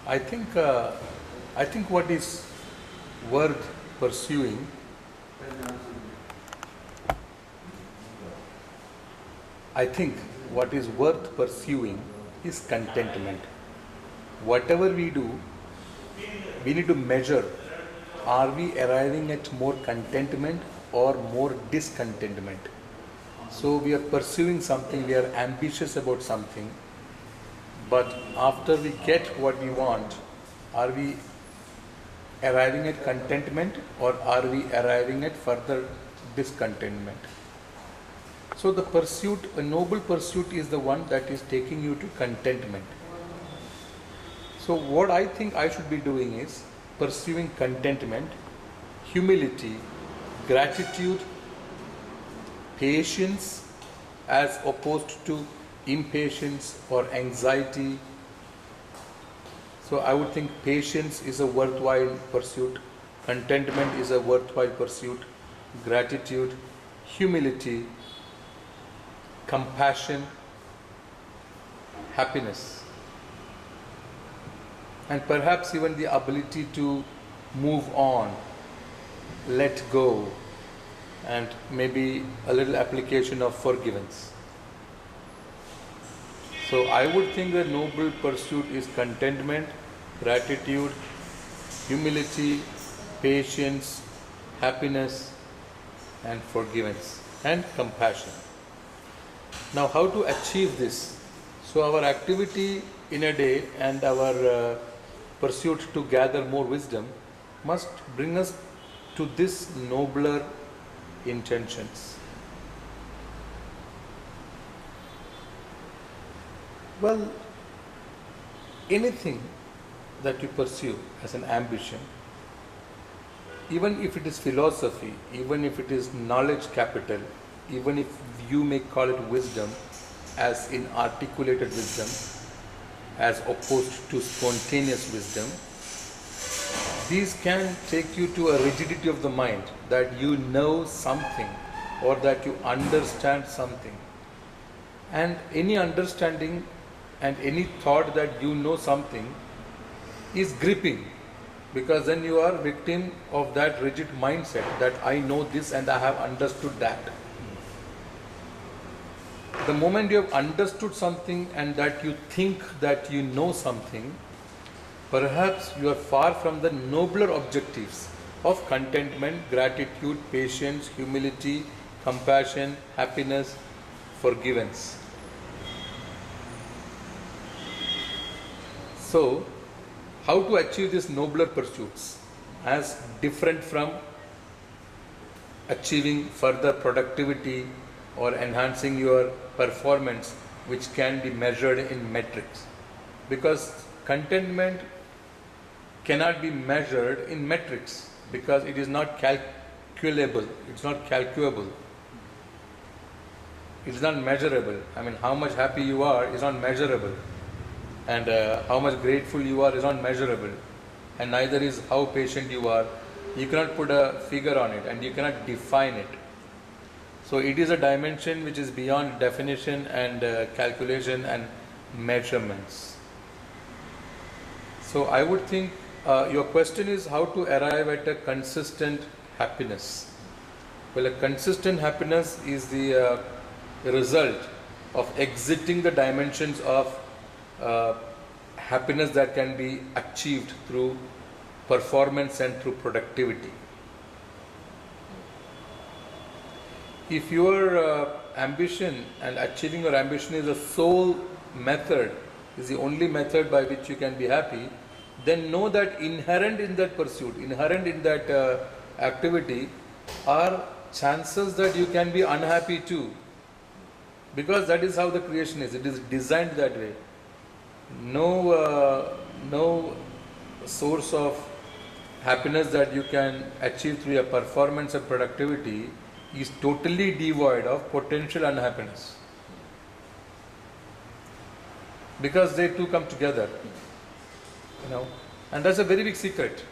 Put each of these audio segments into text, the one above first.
I think uh, I think what is worth pursuing. I think what is worth pursuing is contentment. Whatever we do, we need to measure, are we arriving at more contentment or more discontentment? So we are pursuing something, we are ambitious about something, but after we get what we want, are we arriving at contentment or are we arriving at further discontentment? So the pursuit, a noble pursuit, is the one that is taking you to contentment. So what I think I should be doing is pursuing contentment, humility, gratitude, patience, as opposed to impatience or anxiety. So I would think patience is a worthwhile pursuit, contentment is a worthwhile pursuit, gratitude, humility, compassion, happiness, and perhaps even the ability to move on, let go, and maybe a little application of forgiveness. So I would think the noble pursuit is contentment, gratitude, humility, patience, happiness, and forgiveness, and compassion. Now, how to achieve this? So our activity in a day and our pursuit to gather more wisdom must bring us to this nobler intentions. Well, anything that you pursue as an ambition, even if it is philosophy, even if it is knowledge capital, even if you may call it wisdom, as in articulated wisdom, as opposed to spontaneous wisdom, these can take you to a rigidity of the mind that you know something or that you understand something. And any understanding and any thought that you know something is gripping, because then you are victim of that rigid mindset that I know this and I have understood that. The moment you have understood something and that you think that you know something, perhaps you are far from the nobler objectives of contentment, gratitude, patience, humility, compassion, happiness, forgiveness. So, how to achieve these nobler pursuits as different from achieving further productivity or enhancing your performance, which can be measured in metrics? Because contentment cannot be measured in metrics because it is not calculable, it's not calculable, it's not measurable. I mean, how much happy you are is not measurable, and how much grateful you are is not measurable, and neither is how patient you are. You cannot put a figure on it and you cannot define it. So it is a dimension which is beyond definition and calculation and measurements. So I would think your question is how to arrive at a consistent happiness. Well, a consistent happiness is the result of exiting the dimensions of happiness that can be achieved through performance and through productivity. If your ambition and achieving your ambition is the sole method, is the only method by which you can be happy, then know that inherent in that pursuit, inherent in that activity are chances that you can be unhappy too. Because that is how the creation is, it is designed that way. No source of happiness that you can achieve through your performance and productivity is totally devoid of potential unhappiness, because they two come together, and that's a very big secret.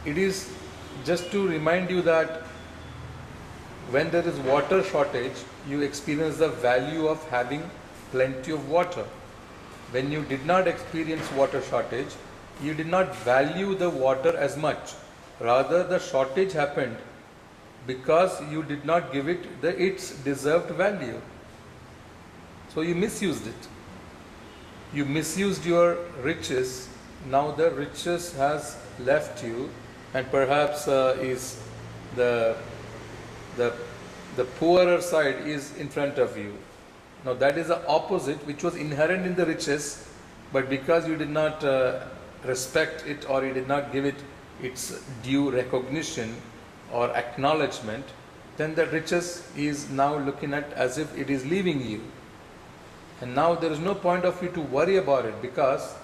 It is just to remind you that when there is water shortage, you experience the value of having plenty of water. when you did not experience water shortage, you did not value the water as much. Rather, the shortage happened because you did not give it its deserved value. So you misused it. You misused your riches. Now the riches has left you, and perhaps is the poorer side is in front of you. Now that is the opposite, which was inherent in the riches, but because you did not respect it, or you did not give it its due recognition or acknowledgement, then the riches is now looking at as if it is leaving you. And now there is no point of you to worry about it, because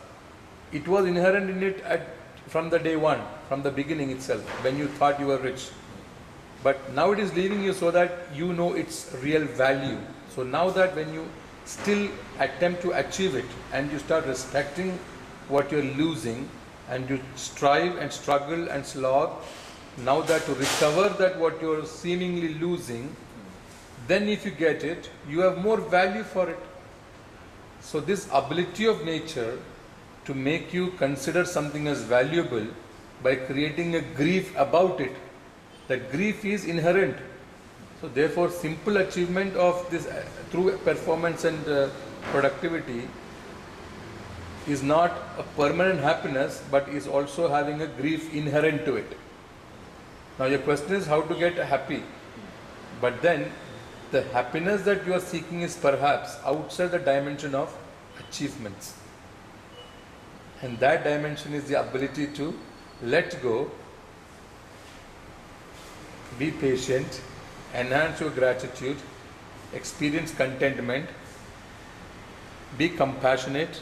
it was inherent in it from the day one, from the beginning itself, when you thought you were rich. But now it is leaving you so that you know its real value. So now that when you still attempt to achieve it and you start respecting what you're losing, and you strive and struggle and slog, now that to recover that what you're seemingly losing, then if you get it, you have more value for it. So this ability of nature to make you consider something as valuable by creating a grief about it, that grief is inherent. So therefore simple achievement of this through performance and productivity is not a permanent happiness, but is also having a grief inherent to it. Now your question is how to get happy, but then the happiness that you are seeking is perhaps outside the dimension of achievements, and that dimension is the ability to let go, be patient, enhance your gratitude, experience contentment, be compassionate,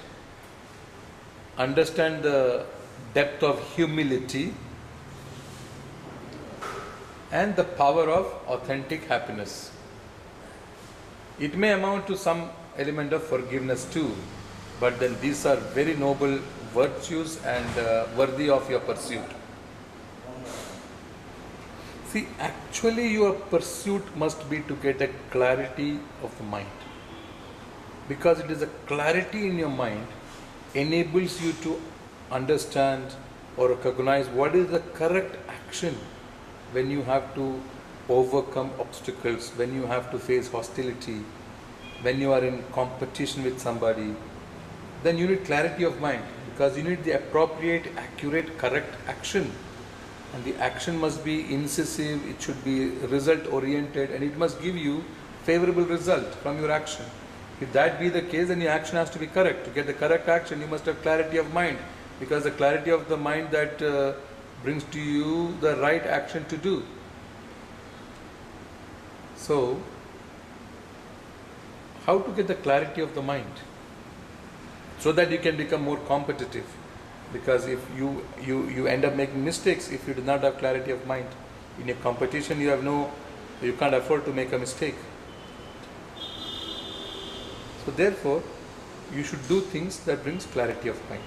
understand the depth of humility, and the power of authentic happiness. It may amount to some element of forgiveness too, but then these are very noble virtues and worthy of your pursuit. See, actually your pursuit must be to get a clarity of the mind, because it is a clarity in your mind enables you to understand or recognize what is the correct action when you have to overcome obstacles, when you have to face hostility, when you are in competition with somebody. Then you need clarity of mind, because you need the appropriate, accurate, correct action. And the action must be incisive, it should be result oriented, and it must give you favorable result from your action. If that be the case, then your action has to be correct. To get the correct action, you must have clarity of mind, because the clarity of the mind that brings to you the right action to do. So, how to get the clarity of the mind? So that you can become more competitive. Because if you end up making mistakes if you do not have clarity of mind. In a competition, you can't afford to make a mistake. So therefore, you should do things that brings clarity of mind.